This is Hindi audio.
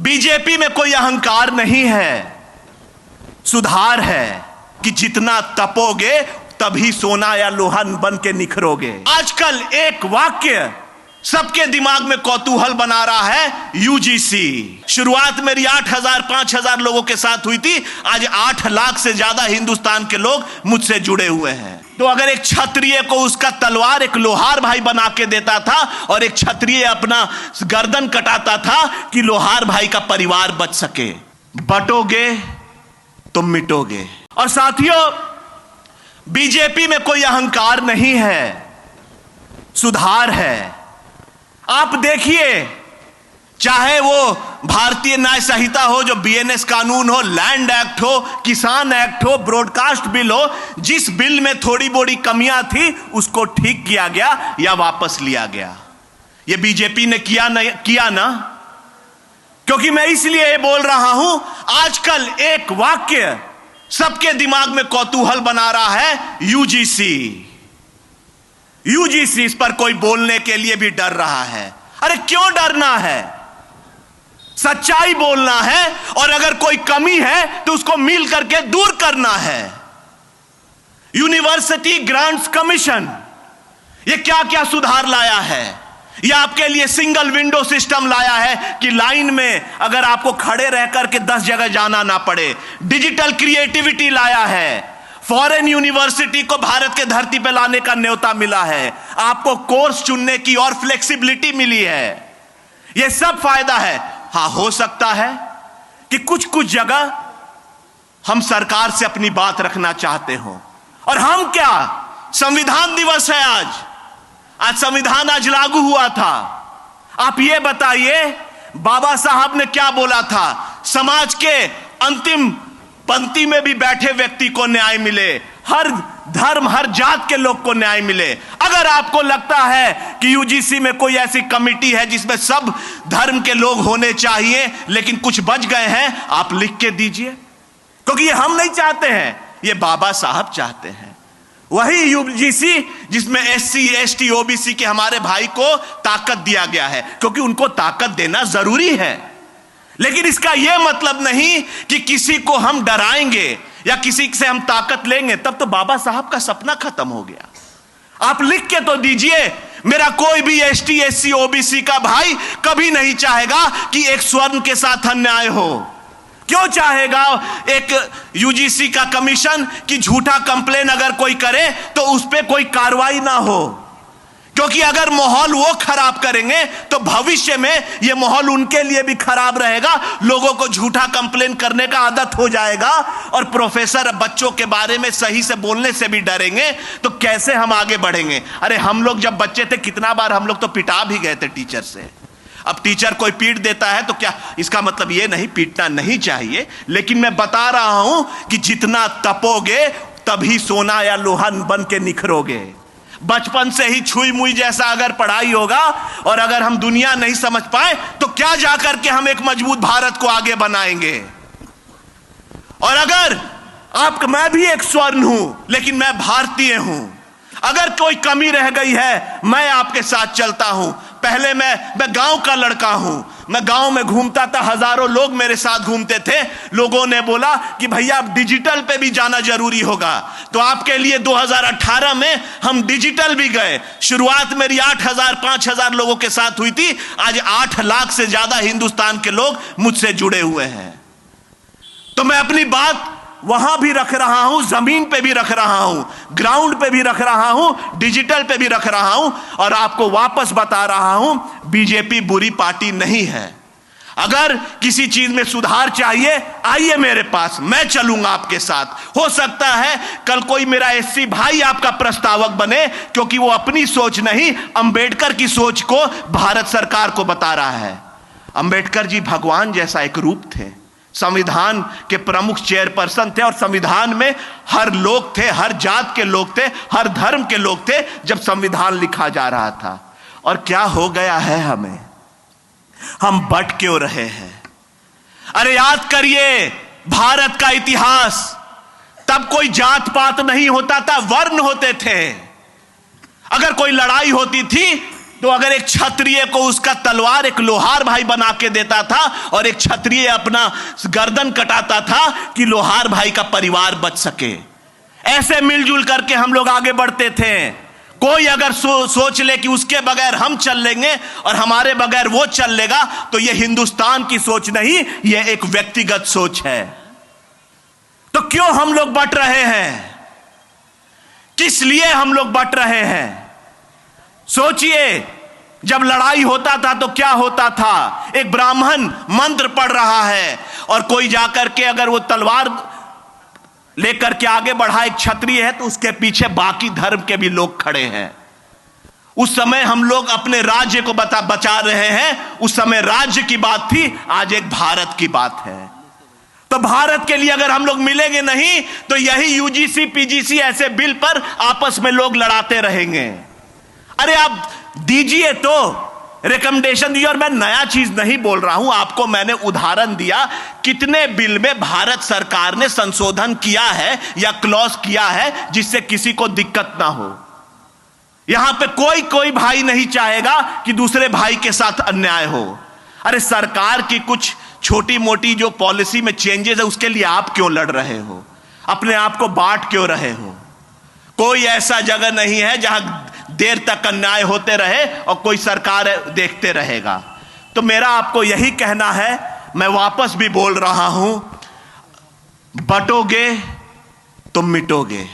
बीजेपी में कोई अहंकार नहीं है, सुधार है कि जितना तपोगे तभी सोना या लोहा बन के निखरोगे। आजकल एक वाक्य सबके दिमाग में कौतूहल बना रहा है, यूजीसी। शुरुआत मेरी 8,000 5,000 लोगों के साथ हुई थी, आज 8 लाख से ज्यादा हिंदुस्तान के लोग मुझसे जुड़े हुए हैं। तो अगर एक क्षत्रिय को उसका तलवार एक लोहार भाई बना के देता था और एक क्षत्रिय अपना गर्दन कटाता था कि लोहार भाई का परिवार बच सके, बटोगे तो मिटोगे। और साथियों, बीजेपी में कोई अहंकार नहीं है, सुधार है। आप देखिए, चाहे वो भारतीय न्याय संहिता हो, जो बीएनएस कानून हो, लैंड एक्ट हो, किसान एक्ट हो, ब्रॉडकास्ट बिल हो, जिस बिल में थोड़ी बोड़ी कमियां थी उसको ठीक किया गया या वापस लिया गया। ये बीजेपी ने किया ना। क्योंकि मैं इसलिए ये बोल रहा हूं, आजकल एक वाक्य सबके दिमाग में कौतूहल बना रहा है, यूजीसी। इस पर कोई बोलने के लिए भी डर रहा है। अरे क्यों डरना है? सच्चाई बोलना है, और अगर कोई कमी है तो उसको मिल करके दूर करना है। यूनिवर्सिटी ग्रांट्स कमीशन ये क्या क्या सुधार लाया है? ये आपके लिए सिंगल विंडो सिस्टम लाया है कि लाइन में अगर आपको खड़े रह करके 10 जगह जाना ना पड़े। डिजिटल क्रिएटिविटी लाया है। फॉरेन यूनिवर्सिटी को भारत के धरती पर लाने का न्योता मिला है। आपको कोर्स चुनने की और फ्लेक्सिबिलिटी मिली है। यह सब फायदा है। हां, हो सकता है कि कुछ कुछ जगह हम सरकार से अपनी बात रखना चाहते हो। और हम क्या, संविधान दिवस है आज संविधान आज लागू हुआ था। आप ये बताइए, बाबा साहब ने क्या बोला था? समाज के अंतिम पंक्ति में भी बैठे व्यक्ति को न्याय मिले, हर धर्म हर जात के लोग को न्याय मिले। अगर आपको लगता है कि यूजीसी में कोई ऐसी कमिटी है जिसमें सब धर्म के लोग होने चाहिए लेकिन कुछ बच गए हैं, आप लिख के दीजिए। क्योंकि ये हम नहीं चाहते हैं, ये बाबा साहब चाहते हैं। वही यूजीसी जिसमें एससी एसटी ओबीसी के हमारे भाई को ताकत दिया गया है, क्योंकि उनको ताकत देना जरूरी है। लेकिन इसका यह मतलब नहीं कि किसी को हम डराएंगे या किसी से हम ताकत लेंगे, तब तो बाबा साहब का सपना खत्म हो गया। आप लिख के तो दीजिए, मेरा कोई भी एसटी एससी ओबीसी का भाई कभी नहीं चाहेगा कि एक स्वर्ण के साथ अन्याय हो। क्यों चाहेगा एक यूजीसी का कमीशन कि झूठा कंप्लेन अगर कोई करे तो उस पर कोई कार्रवाई ना हो? क्योंकि अगर माहौल वो खराब करेंगे तो भविष्य में ये माहौल उनके लिए भी खराब रहेगा। लोगों को झूठा कंप्लेन करने का आदत हो जाएगा और प्रोफेसर बच्चों के बारे में सही से बोलने से भी डरेंगे, तो कैसे हम आगे बढ़ेंगे? अरे हम लोग जब बच्चे थे, कितना बार हम लोग तो पिटा भी गए थे टीचर से। अब टीचर कोई पीट देता है तो क्या इसका मतलब ये नहीं पीटना नहीं चाहिए, लेकिन मैं बता रहा हूं कि जितना तपोगे तभी सोना या लोहा बन के निखरोगे। बचपन से ही छुई मुई जैसा अगर पढ़ाई होगा और अगर हम दुनिया नहीं समझ पाए तो क्या जाकर के हम एक मजबूत भारत को आगे बनाएंगे? और अगर मैं भी एक स्वर्ण हूं लेकिन मैं भारतीय हूं। अगर कोई कमी रह गई है, मैं आपके साथ चलता हूं। पहले मैं गांव का लड़का हूं, मैं गांव में घूमता था, हजारों लोग मेरे साथ घूमते थे। लोगों ने बोला कि भैया अब डिजिटल पे भी जाना जरूरी होगा, तो आपके लिए 2018 में हम डिजिटल भी गए। शुरुआत मेरी 8,000 5,000 लोगों के साथ हुई थी, आज 8 लाख से ज्यादा हिंदुस्तान के लोग मुझसे जुड़े हुए हैं। तो मैं अपनी बात वहां भी रख रहा हूं, जमीन पे भी रख रहा हूं, ग्राउंड पे भी रख रहा हूं, डिजिटल पे भी रख रहा हूं, और आपको वापस बता रहा हूं, बीजेपी बुरी पार्टी नहीं है। अगर किसी चीज में सुधार चाहिए, आइए मेरे पास, मैं चलूंगा आपके साथ। हो सकता है कल कोई मेरा एससी भाई आपका प्रस्तावक बने, क्योंकि वो अपनी सोच नहीं, अंबेडकर की सोच को भारत सरकार को बता रहा है। अंबेडकर जी भगवान जैसा एक रूप थे, संविधान के प्रमुख चेयरपर्सन थे, और संविधान में हर लोग थे, हर जात के लोग थे, हर धर्म के लोग थे जब संविधान लिखा जा रहा था। और क्या हो गया है हमें? हम बट क्यों रहे हैं? अरे याद करिए भारत का इतिहास, तब कोई जात पात नहीं होता था, वर्ण होते थे। अगर कोई लड़ाई होती थी तो अगर एक क्षत्रिय को उसका तलवार एक लोहार भाई बना के देता था और एक क्षत्रिय अपना गर्दन कटाता था कि लोहार भाई का परिवार बच सके, ऐसे मिलजुल करके हम लोग आगे बढ़ते थे। कोई अगर सोच ले कि उसके बगैर हम चल लेंगे और हमारे बगैर वो चल लेगा, तो यह हिंदुस्तान की सोच नहीं, यह एक व्यक्तिगत सोच है। तो क्यों हम लोग बट रहे हैं? किस लिए हम लोग बट रहे हैं? सोचिए, जब लड़ाई होता था तो क्या होता था? एक ब्राह्मण मंत्र पढ़ रहा है और कोई जाकर के अगर वो तलवार लेकर के आगे बढ़ा, एक क्षत्रिय है, तो उसके पीछे बाकी धर्म के भी लोग खड़े हैं। उस समय हम लोग अपने राज्य को बचा रहे हैं। उस समय राज्य की बात थी, आज एक भारत की बात है। तो भारत के लिए अगर हम लोग मिलेंगे नहीं, तो यही यूजीसी पीजीसी ऐसे बिल पर आपस में लोग लड़ाते रहेंगे। अरे आप दीजिए, तो रिकमेंडेशन दीजिए। और मैं नया चीज नहीं बोल रहा हूं, आपको मैंने उदाहरण दिया कितने बिल में भारत सरकार ने संशोधन किया है या क्लॉज किया है जिससे किसी को दिक्कत ना हो। यहां पे कोई भाई नहीं चाहेगा कि दूसरे भाई के साथ अन्याय हो। अरे सरकार की कुछ छोटी मोटी जो पॉलिसी में चेंजेस है, उसके लिए आप क्यों लड़ रहे हो? अपने आप को बांट क्यों रहे हो? कोई ऐसा जगह नहीं है जहां देर तक अन्याय होते रहे और कोई सरकार देखते रहेगा। तो मेरा आपको यही कहना है, मैं वापस भी बोल रहा हूं, बटोगे तो मिटोगे।